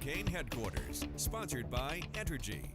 Hurricane Headquarters, sponsored by Entergy.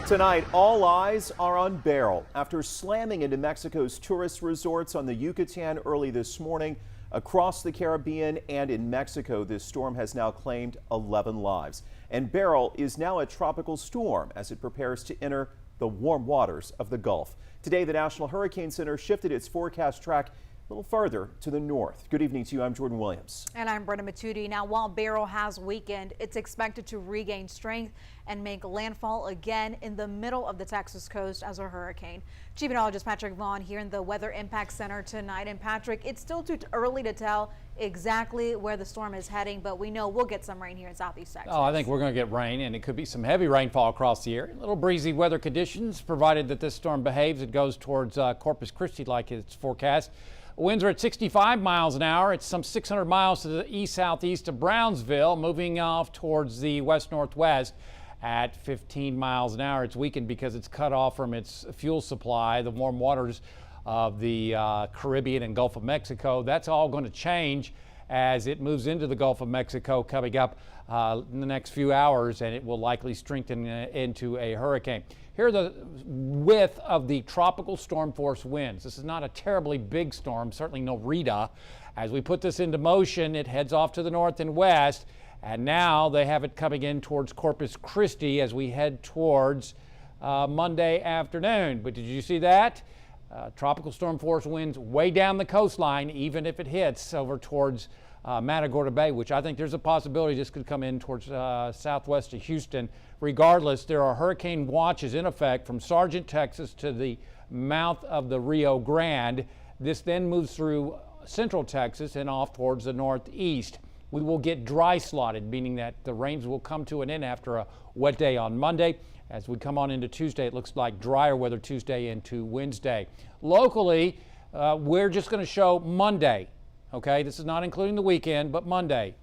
Tonight, all eyes are on Beryl. After slamming into Mexico's tourist resorts on the Yucatan early this morning, across the Caribbean and in Mexico, this storm has now claimed 11 lives. And Beryl is now a tropical storm as it prepares to enter the warm waters of the Gulf. Today, the National Hurricane Center shifted its forecast track a little farther to the north. Good evening to you. I'm Jordan Williams. And I'm Brenda Matudi. Now, while Beryl has weakened, it's expected to regain strength and make landfall again in the middle of the Texas coast as a hurricane. Chief Meteorologist Patrick Vaughn here in the Weather Impact Center tonight. And Patrick, it's still too early to tell exactly where the storm is heading, but we know we'll get some rain here in southeast Texas. Oh, I think we're going to get rain, and it could be some heavy rainfall across the area. Little breezy weather conditions, provided that this storm behaves. It goes towards Corpus Christi like it's forecast. Winds are at 65 miles an hour. It's some 600 miles to the east-southeast of Brownsville, moving off towards the west-northwest at 15 miles an hour. It's weakened because it's cut off from its fuel supply, the warm waters of the Caribbean and Gulf of Mexico. That's all going to change as it moves into the Gulf of Mexico coming up in the next few hours, and it will likely strengthen into a hurricane. Here are the width of the tropical storm force winds. This is not a terribly big storm, certainly no Rita. As we put this into motion, it heads off to the north and west, and now they have it coming in towards Corpus Christi as we head towards Monday afternoon. But did you see that? Tropical storm force winds way down the coastline, even if it hits over towards Matagorda Bay, which I think there's a possibility this could come in towards southwest of Houston. Regardless, there are hurricane watches in effect from Sargent, Texas to the mouth of the Rio Grande. This then moves through central Texas and off towards the northeast. We will get dry slotted, meaning that the rains will come to an end after a wet day on Monday. As we come on into Tuesday, it looks like drier weather Tuesday into Wednesday. Locally, we're just going to show Monday. Okay, this is not including the weekend, but Monday.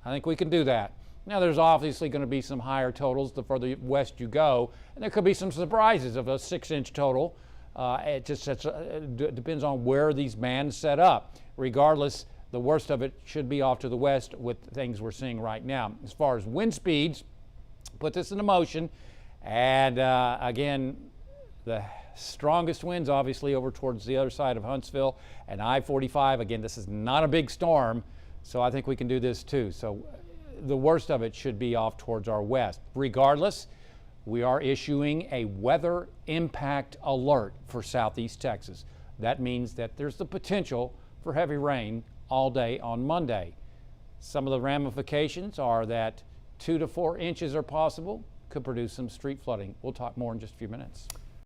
I think we can do that. Now, there's obviously going to be some higher totals the further west you go, and there could be some surprises of a 6-inch total. It just depends on where these bands set up. Regardless, the worst of it should be off to the west with things we're seeing right now. As far as wind speeds, put this into motion, and again, the strongest winds obviously over towards the other side of Huntsville and I-45. Again, this is not a big storm, so I think we can do this too. So the worst of it should be off towards our west. Regardless, we are issuing a weather impact alert for southeast Texas. That means that there's the potential for heavy rain all day on Monday. Some of the ramifications are that 2 to 4 inches are possible, could produce some street flooding. We'll talk more in just a few minutes.